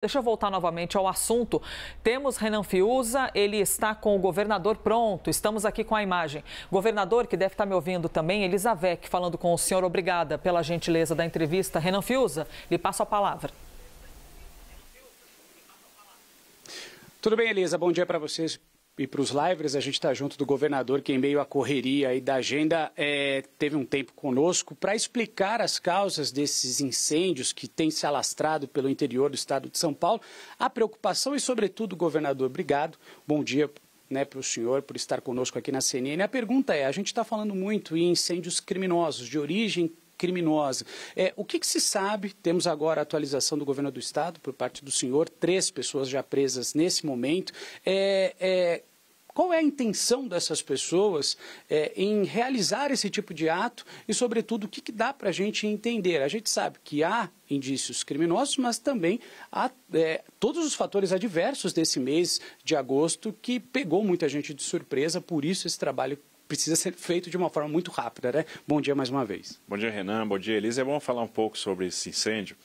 Deixa eu voltar novamente ao assunto. Temos Renan Fiuza, ele está com o governador pronto. Estamos aqui com a imagem. Governador, que deve estar me ouvindo também, Elizavec, falando com o senhor. Obrigada pela gentileza da entrevista. Renan Fiuza, lhe passo a palavra. Tudo bem, Elisa? Bom dia para vocês. E para os livres, a gente está junto do governador, que em meio à correria aí da agenda teve um tempo conosco para explicar as causas desses incêndios que têm se alastrado pelo interior do estado de São Paulo, a preocupação e, sobretudo, governador, obrigado, bom dia para o senhor por estar conosco aqui na CNN. A pergunta é, a gente está falando muito em incêndios criminosos, de origem criminosa. O que se sabe? Temos agora a atualização do governo do estado por parte do senhor, 3 pessoas já presas nesse momento. Qual é a intenção dessas pessoas em realizar esse tipo de ato e, sobretudo, o que dá para a gente entender? A gente sabe que há indícios criminosos, mas também há todos os fatores adversos desse mês de agosto que pegou muita gente de surpresa, por isso esse trabalho precisa ser feito de uma forma muito rápida, né? Bom dia mais uma vez. Bom dia, Renan. Bom dia, Elisa. É bom falar um pouco sobre esse incêndio.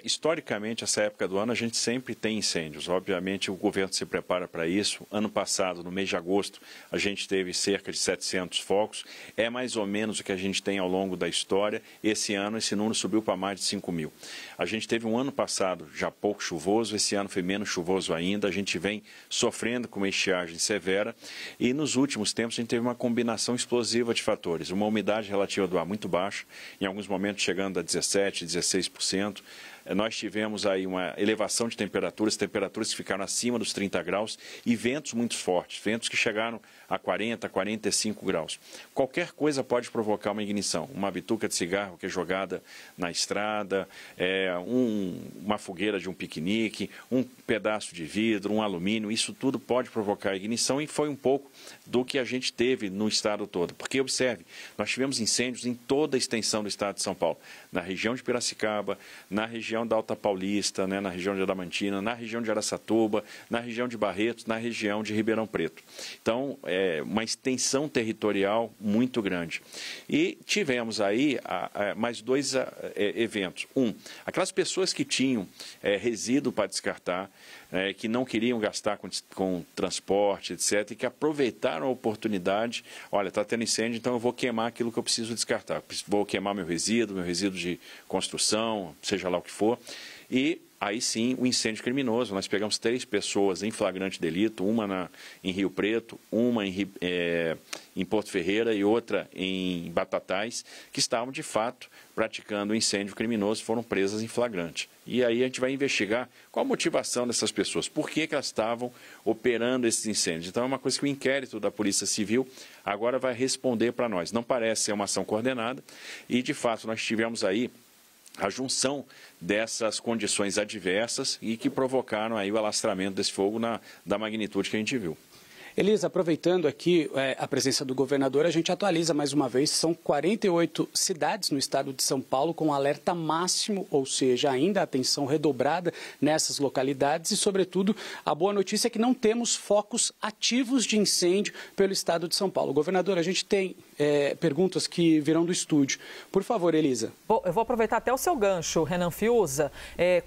Historicamente, essa época do ano, a gente sempre tem incêndios. Obviamente, o governo se prepara para isso. Ano passado, no mês de agosto, a gente teve cerca de 700 focos. É mais ou menos o que a gente tem ao longo da história. Esse ano, esse número subiu para mais de 5 mil. A gente teve um ano passado já pouco chuvoso. Esse ano foi menos chuvoso ainda. A gente vem sofrendo com uma estiagem severa. E nos últimos tempos, a gente teve uma combinação explosiva de fatores. Uma umidade relativa do ar muito baixa, em alguns momentos chegando a 17%, 16%. Nós tivemos aí uma elevação de temperaturas que ficaram acima dos 30 graus e ventos muito fortes, ventos que chegaram a 40, 45 graus. Qualquer coisa pode provocar uma ignição, uma bituca de cigarro que é jogada na estrada, uma fogueira de um piquenique, um pedaço de vidro, um alumínio, isso tudo pode provocar ignição e foi um pouco do que a gente teve no estado todo. Porque, observe, nós tivemos incêndios em toda a extensão do estado de São Paulo, na região de Piracicaba, na região da Alta Paulista, na região de Adamantina, na região de Araçatuba, na região de Barretos, na região de Ribeirão Preto. Então, uma extensão territorial muito grande. E tivemos aí mais 2 eventos. Aquelas pessoas que tinham resíduo para descartar, que não queriam gastar com transporte, etc., e que aproveitaram a oportunidade. Olha, está tendo incêndio, então eu vou queimar aquilo que eu preciso descartar. Vou queimar meu resíduo de construção, seja lá o que for. E aí sim, o incêndio criminoso. Nós pegamos 3 pessoas em flagrante delito, uma em Rio Preto, uma em Porto Ferreira e outra em Batatais, que estavam de fato praticando incêndio criminoso, foram presas em flagrante. E aí a gente vai investigar qual a motivação dessas pessoas, por que elas estavam operando esses incêndios. Então é uma coisa que o inquérito da Polícia Civil agora vai responder para nós. Não parece ser uma ação coordenada e, de fato, nós tivemos aí a junção dessas condições adversas e que provocaram aí o alastramento desse fogo da magnitude que a gente viu. Elisa, aproveitando aqui a presença do governador, a gente atualiza mais uma vez, são 48 cidades no estado de São Paulo com alerta máximo, ou seja, ainda atenção redobrada nessas localidades e, sobretudo, a boa notícia é que não temos focos ativos de incêndio pelo estado de São Paulo. Governador, a gente tem perguntas que virão do estúdio. Por favor, Elisa. Eu vou aproveitar até o seu gancho, Renan Fiuza.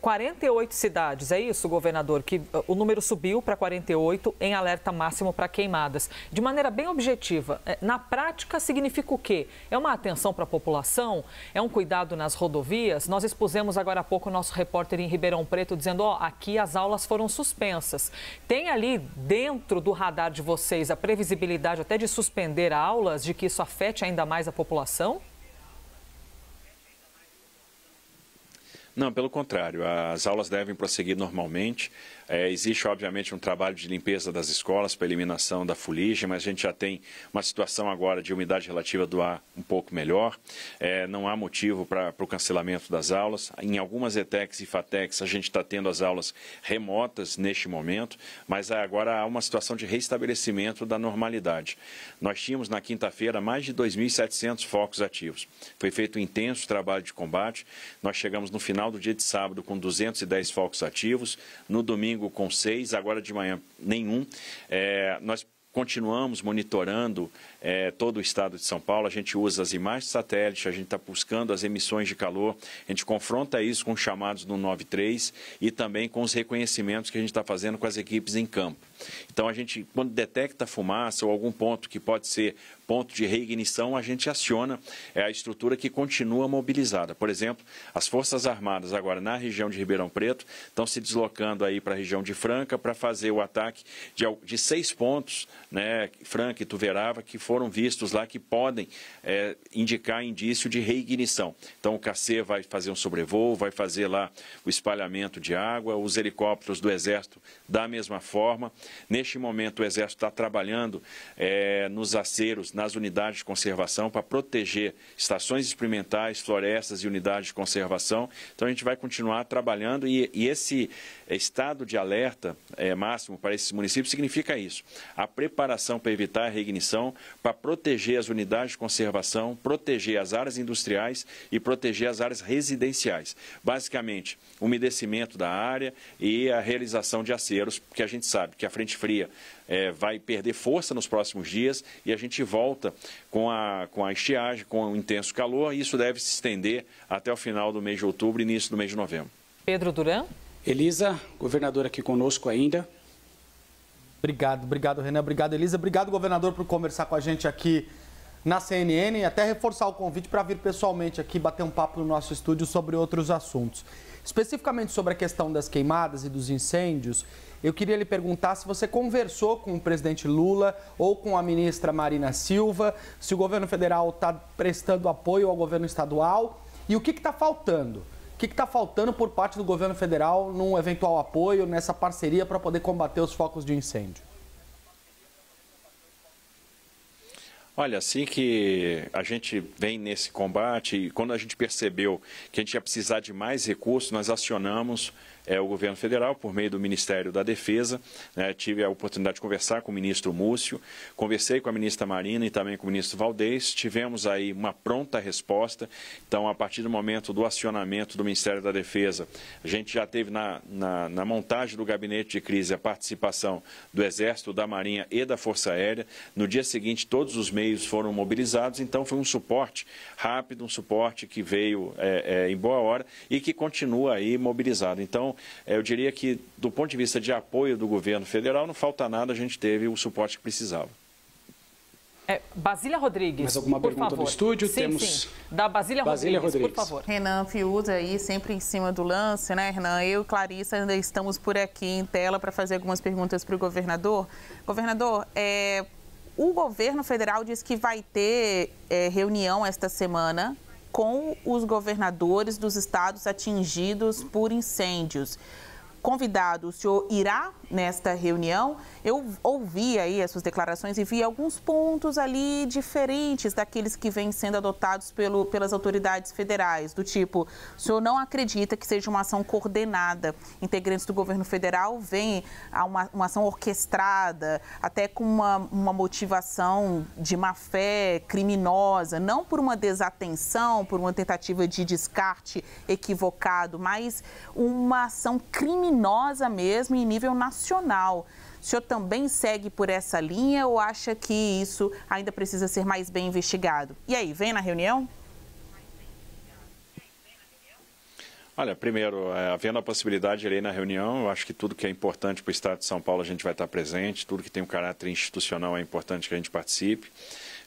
48 cidades, é isso, governador? Que o número subiu para 48 em alerta máximo para queimadas. De maneira bem objetiva, na prática significa o quê? É uma atenção para a população? É um cuidado nas rodovias? Nós expusemos agora há pouco o nosso repórter em Ribeirão Preto dizendo, aqui as aulas foram suspensas. Tem ali dentro do radar de vocês a previsibilidade até de suspender aulas, de que isso afete ainda mais a população? Não, pelo contrário, as aulas devem prosseguir normalmente. Existe, obviamente, um trabalho de limpeza das escolas para eliminação da fuligem, mas a gente já tem uma situação agora de umidade relativa do ar um pouco melhor. Não há motivo para o cancelamento das aulas. Em algumas ETECs e FATECs a gente está tendo as aulas remotas neste momento, mas agora há uma situação de restabelecimento da normalidade. Nós tínhamos na quinta-feira mais de 2.700 focos ativos. Foi feito um intenso trabalho de combate. Nós chegamos no final do dia de sábado com 210 focos ativos, no domingo com 6, agora de manhã nenhum. Nós continuamos monitorando todo o estado de São Paulo, a gente usa as imagens de satélite, a gente está buscando as emissões de calor, a gente confronta isso com chamados no 93 e também com os reconhecimentos que a gente está fazendo com as equipes em campo. Então, a gente, quando detecta fumaça ou algum ponto que pode ser ponto de reignição, a gente aciona a estrutura que continua mobilizada. Por exemplo, as Forças Armadas agora na região de Ribeirão Preto estão se deslocando aí para a região de Franca para fazer o ataque de 6 pontos, né, Franca e Tuverava, que foram vistos lá, que podem indicar indício de reignição. Então, o KC vai fazer um sobrevoo, vai fazer lá o espalhamento de água, os helicópteros do Exército da mesma forma. Neste momento, o Exército está trabalhando nos aceros, nas unidades de conservação, para proteger estações experimentais, florestas e unidades de conservação. Então, a gente vai continuar trabalhando e esse estado de alerta máximo para esses municípios significa isso. A preparação para evitar a reignição, para proteger as unidades de conservação, proteger as áreas industriais e proteger as áreas residenciais. Basicamente, umedecimento da área e a realização de aceros, porque a gente sabe que a frente fria vai perder força nos próximos dias e a gente volta com a estiagem, com o intenso calor, e isso deve se estender até o final do mês de outubro e início do mês de novembro. Pedro Duran. Elisa, governador aqui conosco ainda. Obrigado, Renan. Obrigado, Elisa. Obrigado, governador, por conversar com a gente aqui na CNN e até reforçar o convite para vir pessoalmente aqui bater um papo no nosso estúdio sobre outros assuntos. Especificamente sobre a questão das queimadas e dos incêndios, eu queria lhe perguntar se você conversou com o presidente Lula ou com a ministra Marina Silva, se o governo federal está prestando apoio ao governo estadual e o que está faltando? O que está faltando por parte do governo federal num eventual apoio, nessa parceria para poder combater os focos de incêndio? Olha, assim que a gente vem nesse combate, e quando a gente percebeu que a gente ia precisar de mais recursos, nós acionamos o governo federal por meio do Ministério da Defesa. Tive a oportunidade de conversar com o ministro Múcio, conversei com a ministra Marina e também com o ministro Valdez, tivemos aí uma pronta resposta. Então, a partir do momento do acionamento do Ministério da Defesa, a gente já teve na montagem do gabinete de crise a participação do Exército, da Marinha e da Força Aérea. No dia seguinte, todos os meios foram mobilizados, então foi um suporte rápido, um suporte que veio em boa hora e que continua aí mobilizado. Então, eu diria que, do ponto de vista de apoio do governo federal, não falta nada, a gente teve o suporte que precisava. Basília Rodrigues, mais alguma por pergunta favor. do estúdio? Sim, Temos sim. Da Basília Rodrigues, por favor. Renan Fiuza aí, sempre em cima do lance, né, Renan? Eu e Clarissa ainda estamos por aqui em tela para fazer algumas perguntas para o governador. Governador, o governo federal diz que vai ter reunião esta semana com os governadores dos estados atingidos por incêndios. Convidado, o senhor irá nesta reunião? Eu ouvi aí as suas declarações e vi alguns pontos ali diferentes daqueles que vêm sendo adotados pelas autoridades federais, do tipo, o senhor não acredita que seja uma ação coordenada, integrantes do governo federal veem a uma ação orquestrada, até com uma motivação de má-fé criminosa, não por uma desatenção, por uma tentativa de descarte equivocado, mas uma ação criminosa mesmo em nível nacional. O senhor também segue por essa linha ou acha que isso ainda precisa ser mais bem investigado? E aí, vem na reunião? Olha, primeiro, havendo a possibilidade de ir na reunião, eu acho que tudo que é importante para o Estado de São Paulo a gente vai estar presente, tudo que tem um caráter institucional é importante que a gente participe.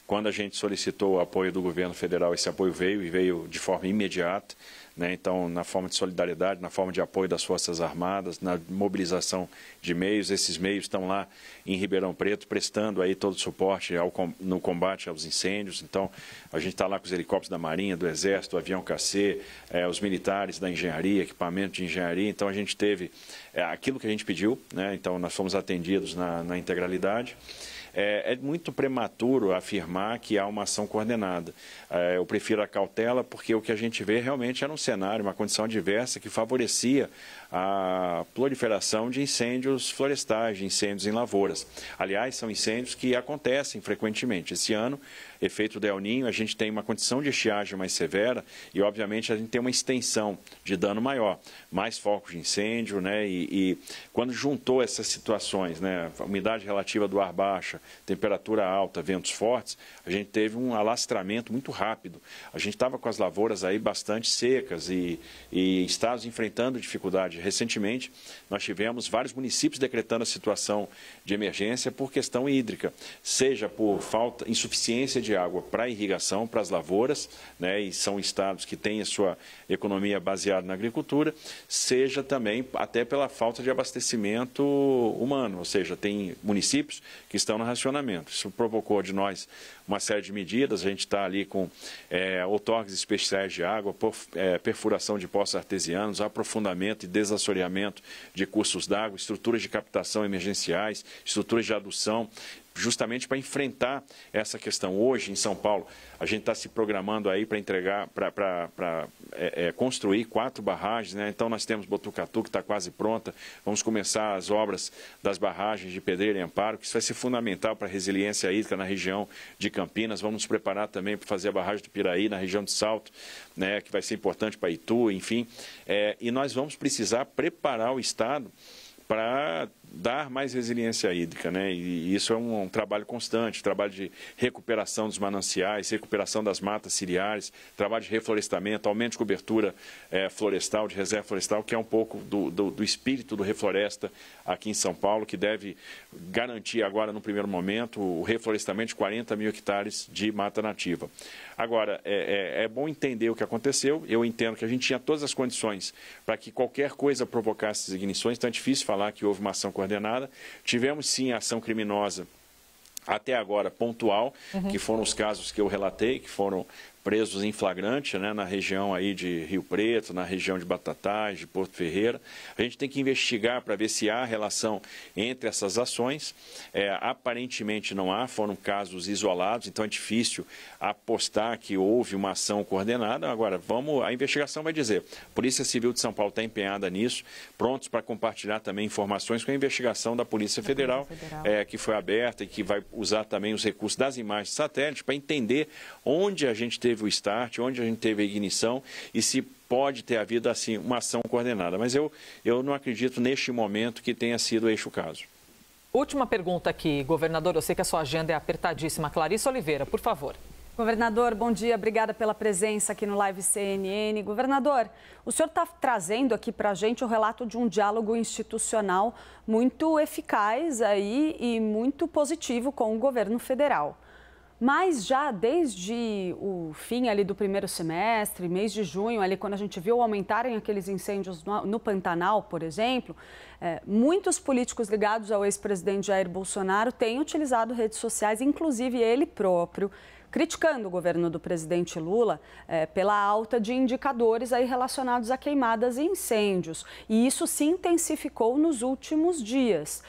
Quando a gente solicitou o apoio do governo federal, esse apoio veio e veio de forma imediata. Então, na forma de solidariedade, na forma de apoio das Forças Armadas, na mobilização de meios. Esses meios estão lá em Ribeirão Preto, prestando aí todo o suporte no combate aos incêndios. Então, a gente está lá com os helicópteros da Marinha, do Exército, o avião KC, os militares da engenharia, equipamento de engenharia. Então, a gente teve aquilo que a gente pediu, Então, nós fomos atendidos na integralidade. É muito prematuro afirmar que há uma ação coordenada. Eu prefiro a cautela porque o que a gente vê realmente era um cenário, uma condição adversa que favorecia a proliferação de incêndios florestais, de incêndios em lavouras. Aliás, são incêndios que acontecem frequentemente. Esse ano, efeito do El Niño, a gente tem uma condição de estiagem mais severa e, obviamente, a gente tem uma extensão de dano maior, mais focos de incêndio, E quando juntou essas situações, a umidade relativa do ar baixa, baixa, temperatura alta, ventos fortes, a gente teve um alastramento muito rápido. A gente estava com as lavouras aí bastante secas e estados enfrentando dificuldade. Recentemente, nós tivemos vários municípios decretando a situação de emergência por questão hídrica, seja por insuficiência de água para irrigação, para as lavouras, né, e são estados que têm a sua economia baseada na agricultura, seja também até pela falta de abastecimento humano, ou seja, tem municípios que estão no racionamento. Isso provocou de nós uma série de medidas, a gente está ali com outorgas especiais de água, perfuração de poços artesianos, aprofundamento e desassoreamento de cursos d'água, estruturas de captação emergenciais, estruturas de adução, justamente para enfrentar essa questão. Hoje, em São Paulo, a gente está se programando aí para entregar, para construir 4 barragens, né? Então, nós temos Botucatu, que está quase pronta. Vamos começar as obras das barragens de Pedreira e Amparo, que isso vai ser fundamental para a resiliência hídrica na região de Campinas. Vamos nos preparar também para fazer a barragem do Piraí, na região de Salto, né? Que vai ser importante para Itu, enfim. E nós vamos precisar preparar o Estado para dar mais resiliência hídrica, né? E isso é um trabalho constante, trabalho de recuperação dos mananciais, recuperação das matas ciliares, trabalho de reflorestamento, aumento de cobertura florestal, de reserva florestal, que é um pouco do espírito do Refloresta aqui em São Paulo, que deve garantir agora, no primeiro momento, o reflorestamento de 40 mil hectares de mata nativa. Agora, é bom entender o que aconteceu. Eu entendo que a gente tinha todas as condições para que qualquer coisa provocasse essas ignições, então é difícil falar que houve uma ação coordenada. Tivemos, sim, ação criminosa até agora pontual, que foram os casos que eu relatei, que foram presos em flagrante, né, na região aí de Rio Preto, na região de Batatais, de Porto Ferreira. A gente tem que investigar para ver se há relação entre essas ações. Aparentemente não há, foram casos isolados, então é difícil apostar que houve uma ação coordenada. Agora, a investigação vai dizer. A Polícia Civil de São Paulo está empenhada nisso, prontos para compartilhar também informações com a investigação da Polícia Federal, que foi aberta e que vai usar também os recursos das imagens de satélite para entender onde a gente teve o start, onde a gente teve a ignição e se pode ter havido assim uma ação coordenada. Mas eu não acredito neste momento que tenha sido este o caso. Última pergunta aqui, governador. Eu sei que a sua agenda é apertadíssima. Clarissa Oliveira, por favor. Governador, bom dia. Obrigada pela presença aqui no Live CNN. Governador, o senhor está trazendo aqui para a gente o relato de um diálogo institucional muito eficaz aí e muito positivo com o governo federal. Mas já desde o fim ali do primeiro semestre, mês de junho, ali quando a gente viu aumentarem aqueles incêndios no Pantanal, por exemplo, muitos políticos ligados ao ex-presidente Jair Bolsonaro têm utilizado redes sociais, inclusive ele próprio, criticando o governo do presidente Lula pela alta de indicadores aí relacionados a queimadas e incêndios. E isso se intensificou nos últimos dias,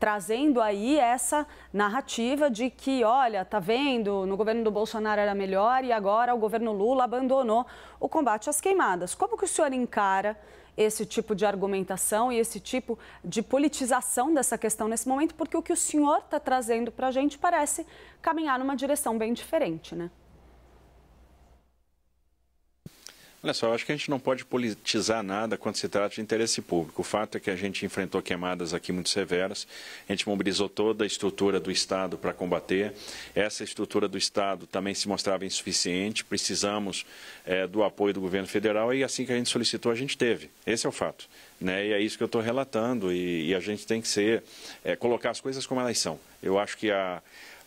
trazendo aí essa narrativa de que, olha, tá vendo, no governo do Bolsonaro era melhor e agora o governo Lula abandonou o combate às queimadas. Como que o senhor encara esse tipo de argumentação e esse tipo de politização dessa questão nesse momento, porque o que o senhor está trazendo para a gente parece caminhar numa direção bem diferente, né? Olha só, eu acho que a gente não pode politizar nada quando se trata de interesse público. O fato é que a gente enfrentou queimadas aqui muito severas, a gente mobilizou toda a estrutura do Estado para combater. Essa estrutura do Estado também se mostrava insuficiente, precisamos do apoio do governo federal e assim que a gente solicitou, a gente teve. Esse é o fato, né? E é isso que eu estou relatando e a gente tem que colocar as coisas como elas são. Eu acho que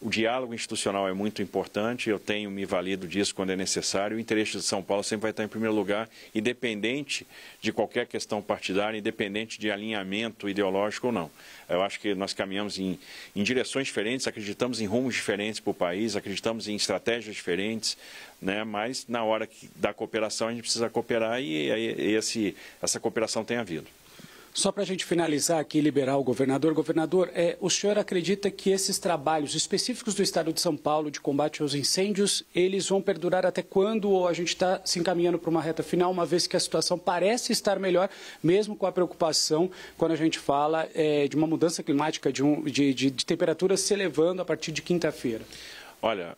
o diálogo institucional é muito importante, eu tenho me valido disso quando é necessário. O interesse de São Paulo sempre vai estar em primeiro lugar, independente de qualquer questão partidária, independente de alinhamento ideológico ou não. Eu acho que nós caminhamos em direções diferentes, acreditamos em rumos diferentes para o país, acreditamos em estratégias diferentes, né? Mas na hora da cooperação a gente precisa cooperar e essa cooperação tem havido. Só para a gente finalizar aqui e liberar o governador. Governador, o senhor acredita que esses trabalhos específicos do Estado de São Paulo de combate aos incêndios, eles vão perdurar até quando ou a gente está se encaminhando para uma reta final, uma vez que a situação parece estar melhor, mesmo com a preocupação quando a gente fala de uma mudança climática, de temperaturas se elevando a partir de quinta-feira? Olha,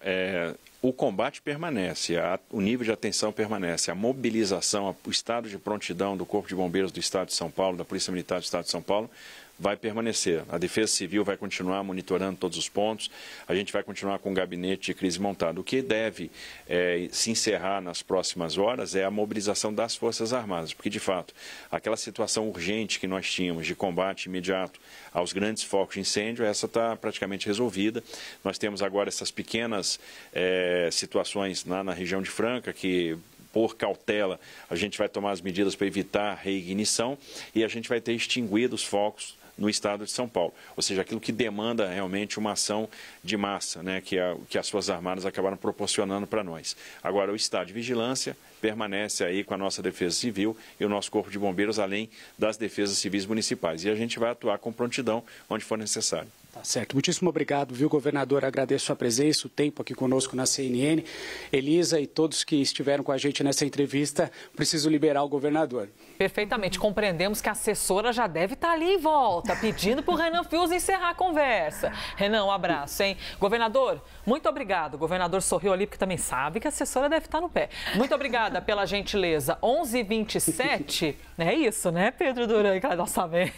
o combate permanece, o nível de atenção permanece, a mobilização, o estado de prontidão do Corpo de Bombeiros do Estado de São Paulo, da Polícia Militar do Estado de São Paulo, vai permanecer. A Defesa Civil vai continuar monitorando todos os pontos, a gente vai continuar com o gabinete de crise montado. O que deve se encerrar nas próximas horas é a mobilização das Forças Armadas, porque, de fato, aquela situação urgente que nós tínhamos de combate imediato aos grandes focos de incêndio, essa está praticamente resolvida. Nós temos agora essas pequenas situações lá na região de Franca, que por cautela, a gente vai tomar as medidas para evitar a reignição e a gente vai ter extinguido os focos no estado de São Paulo. Ou seja, aquilo que demanda realmente uma ação de massa, né, que as Forças Armadas acabaram proporcionando para nós. Agora, o estado de vigilância permanece aí com a nossa Defesa Civil e o nosso Corpo de Bombeiros, além das defesas civis municipais. E a gente vai atuar com prontidão onde for necessário. Tá certo. Muitíssimo obrigado, viu, governador? Agradeço a presença, o tempo aqui conosco na CNN. Elisa e todos que estiveram com a gente nessa entrevista, preciso liberar o governador. Perfeitamente. Compreendemos que a assessora já deve estar ali em volta, pedindo para o Renan Fiuza encerrar a conversa. Renan, um abraço, hein? Governador, muito obrigado. O governador sorriu ali porque também sabe que a assessora deve estar no pé. Muito obrigada pela gentileza. 11h27, é isso, né, Pedro Duran? Nós sabemos.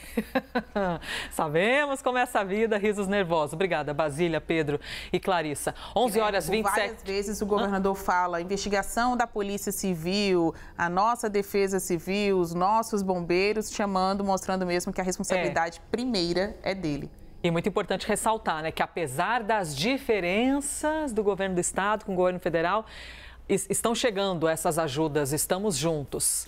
Sabemos como é essa vida, risos nervosos. Obrigada, Basília, Pedro e Clarissa. 11h27. Várias vezes o governador fala, investigação da Polícia Civil, a nossa Defesa Civil, os nossos bombeiros, chamando, mostrando mesmo que a responsabilidade primeira é dele. E muito importante ressaltar, né, que apesar das diferenças do governo do estado com o governo federal, estão chegando essas ajudas, estamos juntos.